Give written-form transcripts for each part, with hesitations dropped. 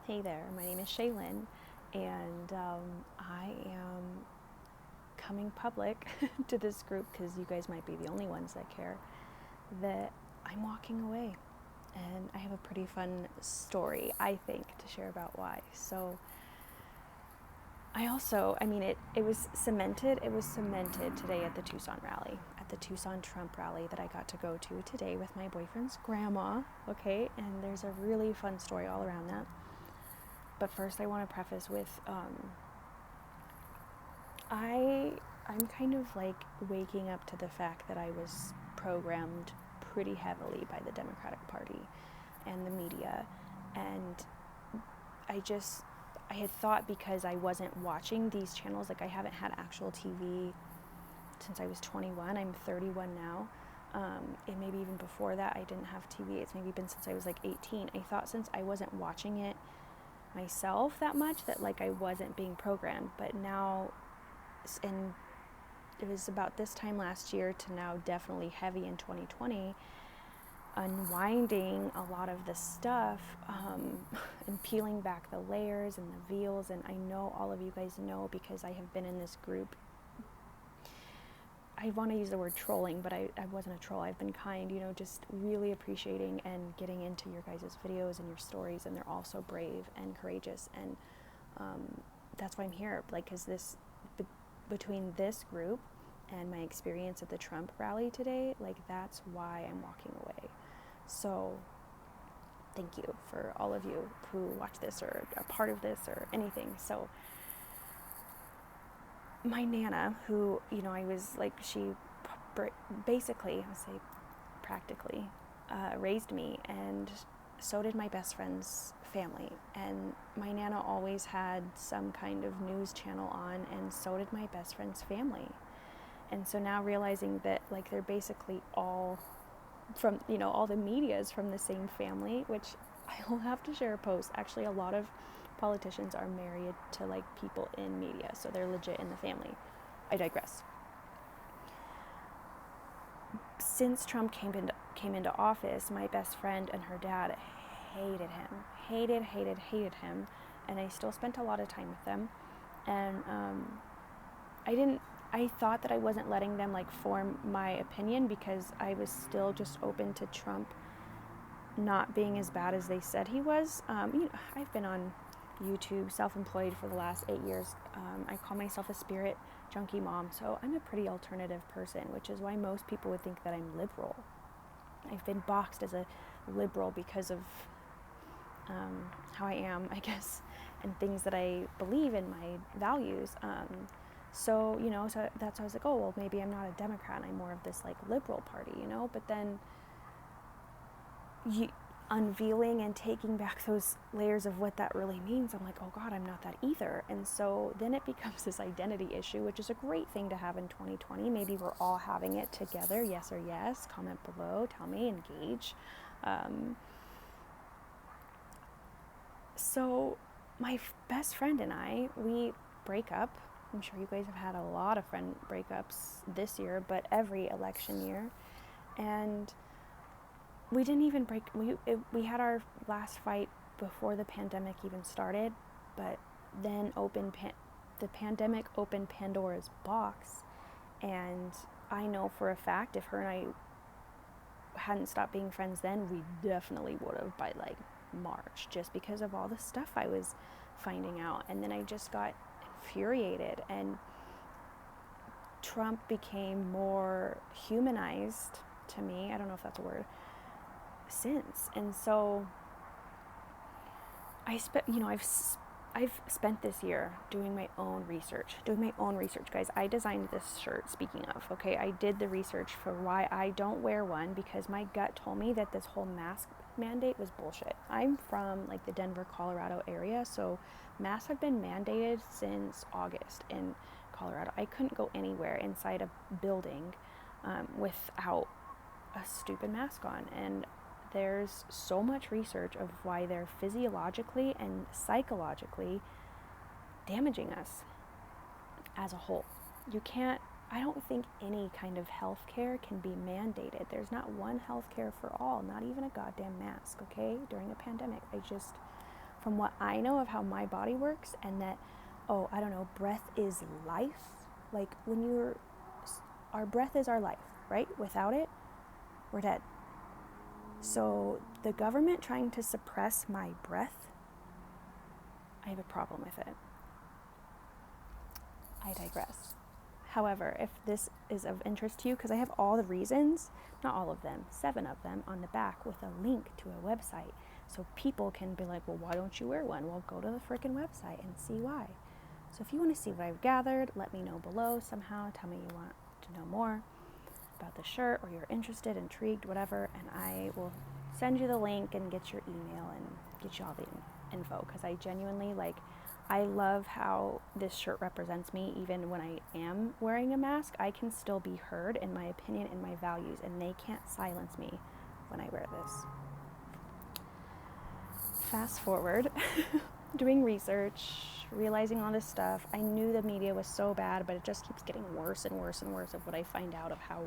Hey there, my name is Shaylin, and I am coming public to this group because you guys might be the only ones that care that I'm walking away. And I have a pretty fun story, I think, to share about why. So it was cemented today at the Tucson rally, at the Tucson Trump rally that I got to go to today with my boyfriend's grandma, okay? And there's a really fun story all around that. But first, I want to preface with I'm kind of like waking up to the fact that I was programmed pretty heavily by the Democratic Party and the media, and I had thought because I wasn't watching these channels, like I haven't had actual TV since I was 21. I'm 31 now. And maybe even before that, I didn't have TV. It's maybe been since I was like 18. I thought since I wasn't watching it myself that much that like I wasn't being programmed, but now, and it was about this time last year to now definitely heavy in 2020, unwinding a lot of the stuff and peeling back the layers and the veils. And I know all of you guys know because I have been in this group. I want to use the word trolling, but I wasn't a troll. I've been kind, just really appreciating and getting into your guys' videos and your stories, and they're all so brave and courageous, and that's why I'm here, like, because between this group and my experience at the Trump rally today, like, that's why I'm walking away. So thank you for all of you who watch this or are part of this or anything. So my Nana, who, I was like, she basically, I would say practically, raised me, and so did my best friend's family. And my Nana always had some kind of news channel on, and so did my best friend's family. And so now realizing that, like, they're basically all from, all the media is from the same family, which I'll have to share a post. Actually, a lot of politicians are married to like people in media, so they're legit in the family. I digress. Since Trump came into office, my best friend and her dad hated him, and I still spent a lot of time with them. And I thought that I wasn't letting them like form my opinion because I was still just open to Trump not being as bad as they said he was. I've been on YouTube, self-employed for the last 8 years. I call myself a spirit junkie mom, so I'm a pretty alternative person, which is why most people would think that I'm liberal. I've been boxed as a liberal because of how I am, I guess, and things that I believe in, my values. So that's why I was like, oh, well, maybe I'm not a Democrat, I'm more of this like liberal party, but then unveiling and taking back those layers of what that really means, I'm like, oh God, I'm not that either. And so then it becomes this identity issue, which is a great thing to have in 2020. Maybe we're all having it together. Yes or yes. Comment below. Tell me. Engage. So my best friend and I, we break up. I'm sure you guys have had a lot of friend breakups this year, but every election year. And we didn't even break. We had our last fight before the pandemic even started, but then the pandemic opened Pandora's box, and I know for a fact if her and I hadn't stopped being friends then, we definitely would have by like March, just because of all the stuff I was finding out. And then I just got infuriated, and Trump became more humanized to me. I don't know if that's a word. Since. And so I've spent this year doing my own research, guys. I designed this shirt, speaking of, okay? I did the research for why I don't wear one, because my gut told me that this whole mask mandate was bullshit. I'm from like the Denver, Colorado area, so masks have been mandated since August in Colorado. I couldn't go anywhere inside a building without a stupid mask on, and there's so much research of why they're physiologically and psychologically damaging us as a whole. I don't think any kind of healthcare can be mandated. There's not one healthcare for all, not even a goddamn mask, okay? During a pandemic, from what I know of how my body works, and that, oh, I don't know, breath is life. Like our breath is our life, right? Without it, we're dead. So the government trying to suppress my breath, I have a problem with it. I digress. However, if this is of interest to you, because I have all the reasons, not all of them, 7 of them on the back with a link to a website. So people can be like, well, why don't you wear one? Well, go to the freaking website and see why. So if you want to see what I've gathered, let me know below somehow. Tell me you want to know more about the shirt, or you're interested, intrigued, whatever, and I will send you the link and get your email and get you all the info, because I genuinely, like, I love how this shirt represents me. Even when I am wearing a mask, I can still be heard in my opinion and my values, and they can't silence me when I wear this. Fast forward, doing research, realizing all this stuff. I knew the media was so bad, but it just keeps getting worse and worse and worse of what I find out of how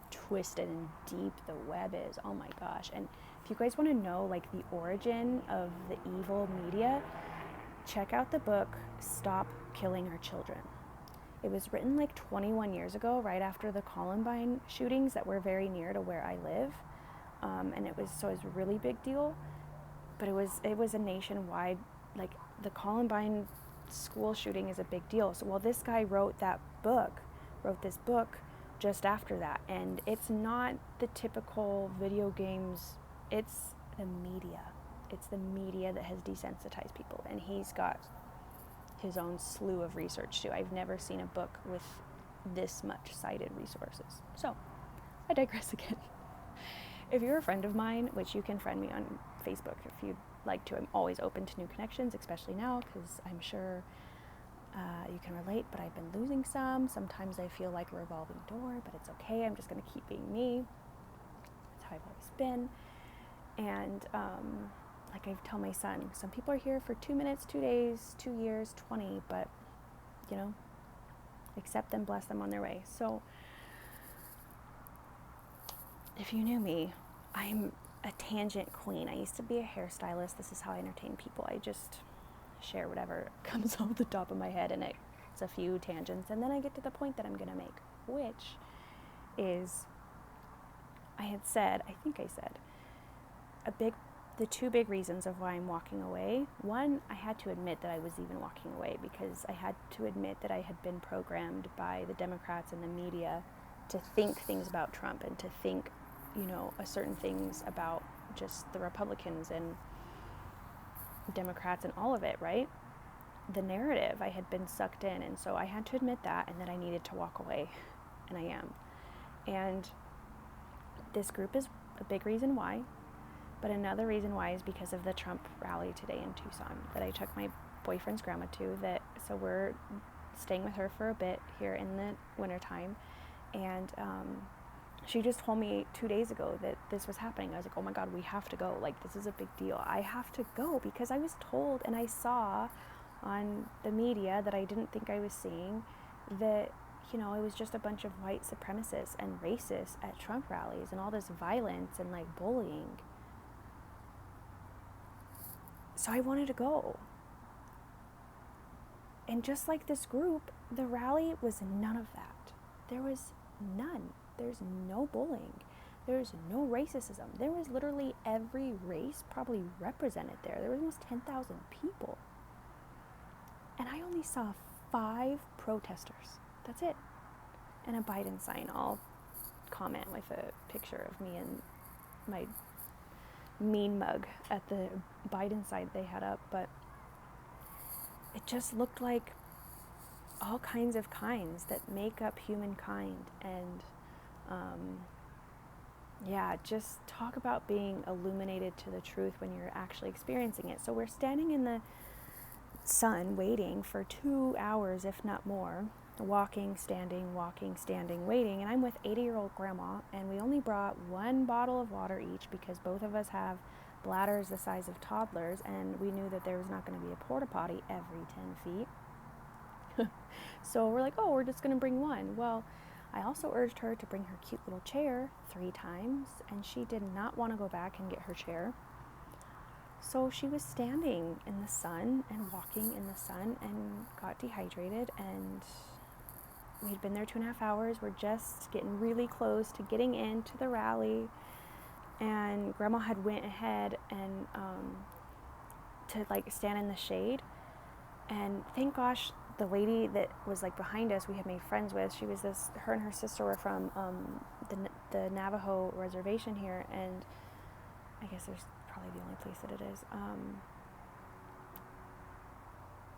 twisted and deep the web is. Oh my gosh. And if you guys want to know like the origin of the evil media, check out the book Stop Killing Our Children. It was written like 21 years ago, right after the Columbine shootings that were very near to where I live. And it was a really big deal, but it was a nationwide, like the Columbine school shooting is a big deal. So this guy wrote this book just after that, and it's not the typical video games, it's the media. It's the media that has desensitized people, and he's got his own slew of research too. I've never seen a book with this much cited resources. So, I digress again. If you're a friend of mine, which you can friend me on Facebook if you'd like to, I'm always open to new connections, especially now, because I'm sure you can relate, but I've been losing some. Sometimes I feel like a revolving door, but it's okay. I'm just going to keep being me. That's how I've always been. And like I tell my son, some people are here for 2 minutes, 2 days, 2 years, 20, but, you know, accept them, bless them on their way. So if you knew me, I'm a tangent queen. I used to be a hairstylist. This is how I entertain people. I just share whatever comes off the top of my head, and it's a few tangents, and then I get to the point that I'm going to make, which is, I think I said, the 2 big reasons of why I'm walking away. One, I had to admit that I was even walking away, because I had to admit that I had been programmed by the Democrats and the media to think things about Trump, and to think, certain things about just the Republicans and Democrats and all of it, right? The narrative, I had been sucked in, and so I had to admit that, and that I needed to walk away, and I am. And this group is a big reason why. But another reason why is because of the Trump rally today in Tucson that I took my boyfriend's grandma to. So we're staying with her for a bit here in the wintertime. And she just told me 2 days ago that this was happening. I was like, oh my God, we have to go. Like, this is a big deal. I have to go, because I was told, and I saw on the media that I didn't think I was seeing, that, it was just a bunch of white supremacists and racists at Trump rallies, and all this violence and like bullying. So I wanted to go. And just like this group, the rally was none of that. There was none. There's no bullying. There's no racism. There was literally every race probably represented there. There was almost 10,000 people. And I only saw 5 protesters. That's it. And a Biden sign. I'll comment with a picture of me and my mean mug at the Biden side they had up, but it just looked like all kinds of kinds that make up humankind. And just talk about being illuminated to the truth when you're actually experiencing it. So we're standing in the sun waiting for 2 hours, if not more, walking, standing, waiting, and I'm with 80-year-old grandma, and we only brought 1 bottle of water each, because both of us have bladders the size of toddlers, and we knew that there was not going to be a porta potty every 10 feet. So we're like, oh, we're just going to bring 1. Well, I also urged her to bring her cute little chair 3 times, and she did not want to go back and get her chair. So she was standing in the sun and walking in the sun and got dehydrated, and we'd been there 2.5 hours. We're just getting really close to getting into the rally, and Grandma had went ahead and to like stand in the shade. And thank gosh, the lady that was like behind us, we had made friends with, her and her sister were from the Navajo reservation here, and I guess there's probably the only place that it is.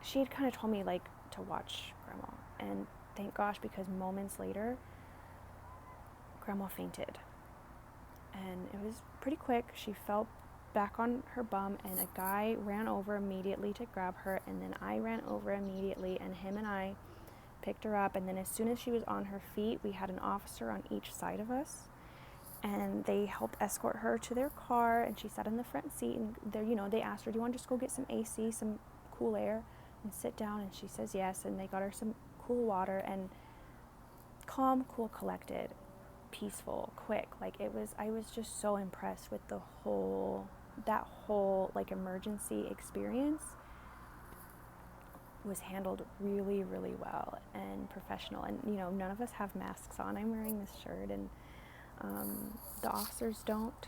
She had kind of told me like to watch Grandma, and thank gosh, because moments later, Grandma fainted. And it was pretty quick. She fell back on her bum, and a guy ran over immediately to grab her, and then I ran over immediately, and him and I picked her up. And then as soon as she was on her feet, we had an officer on each side of us, and they helped escort her to their car, and she sat in the front seat, and they asked her, do you want to just go get some AC, some cool air, and sit down? And she says yes, and they got her some cool water, and calm, cool, collected, peaceful, quick. I was just so impressed with that whole like emergency experience was handled really, really well and professional. And none of us have masks on. I'm wearing this shirt, and the officers don't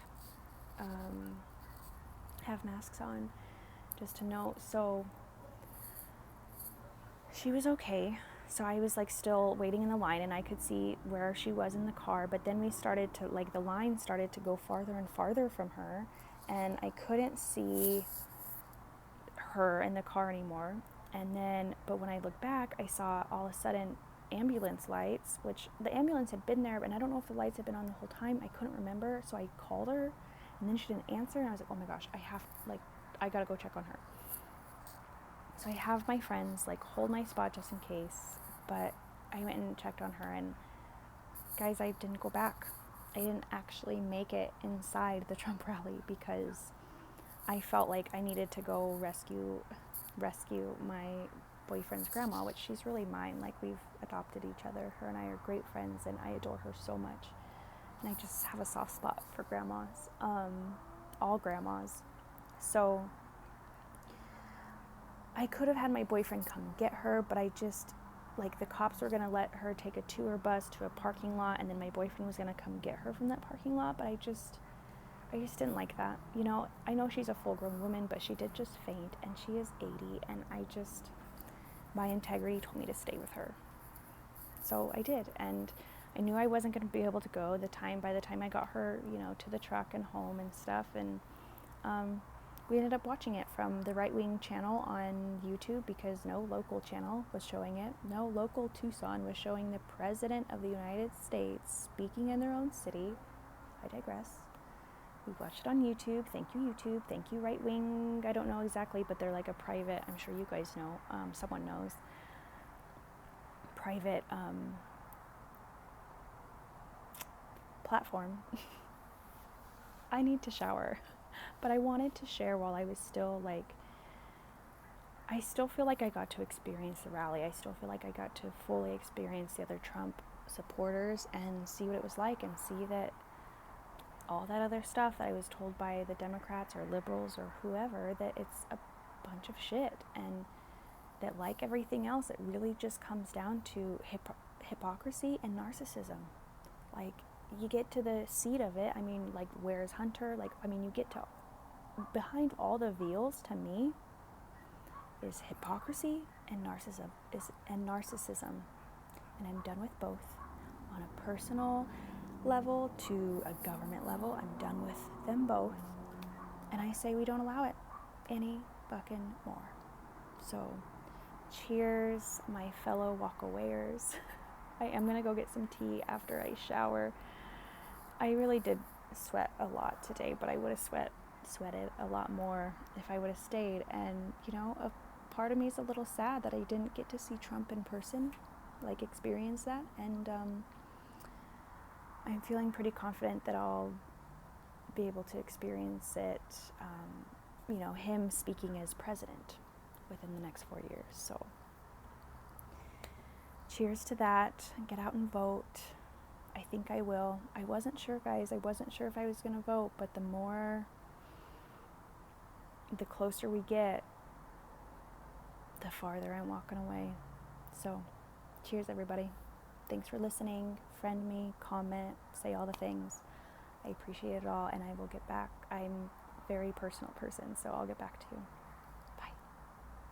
have masks on, just to note. So she was okay. So I was like still waiting in the line, and I could see where she was in the car, but then the line started to go farther and farther from her, and I couldn't see her in the car anymore. But when I looked back, I saw all of a sudden ambulance lights, which the ambulance had been there, and I don't know if the lights had been on the whole time. I couldn't remember, so I called her, and then she didn't answer, and I was like, oh my gosh, I gotta go check on her. So I have my friends like hold my spot just in case, but I went and checked on her, and guys, I didn't go back. I didn't actually make it inside the Trump rally because I felt like I needed to go rescue my boyfriend's grandma, which she's really mine. Like, we've adopted each other. Her and I are great friends, and I adore her so much. And I just have a soft spot for grandmas, all grandmas. So I could have had my boyfriend come get her, but I just, the cops were going to let her take a tour bus to a parking lot, and then my boyfriend was going to come get her from that parking lot, but I just didn't like that. I know she's a full-grown woman, but she did just faint, and she is 80, and my integrity told me to stay with her. So I did, and I knew I wasn't going to be able to go by the time I got her, to the truck and home and stuff, and we ended up watching it from the right-wing channel on YouTube because no local channel was showing it. No local Tucson was showing the President of the United States speaking in their own city. I digress. We watched it on YouTube. Thank you, YouTube. Thank you, right-wing. I don't know exactly, but they're like a private, I'm sure you guys know, someone knows, private platform. I need to shower. But I wanted to share while I was still I still feel like I got to experience the rally. I still feel like I got to fully experience the other Trump supporters and see what it was like, and see that all that other stuff that I was told by the Democrats or liberals or whoever, that it's a bunch of shit, and that like everything else, it really just comes down to hypocrisy and narcissism. You get to the seat of it. I mean, where's Hunter? You get to behind all the veils, to me, is hypocrisy and narcissism. And I'm done with both. On a personal level to a government level, I'm done with them both. And I say we don't allow it any fucking more. So, cheers, my fellow walkawayers. I am going to go get some tea after I shower. I really did sweat a lot today, but I would have sweated a lot more if I would have stayed. And, a part of me is a little sad that I didn't get to see Trump in person, experience that. And I'm feeling pretty confident that I'll be able to experience it, him speaking as president within the next 4 years. So, cheers to that. Get out and vote. I think I will. I wasn't sure, guys. I wasn't sure if I was going to vote, but the more the closer we get, the farther I'm walking away. So, cheers, everybody. Thanks for listening. Friend me, comment, say all the things. I appreciate it all, and I will get back. I'm a very personal person, so I'll get back to you.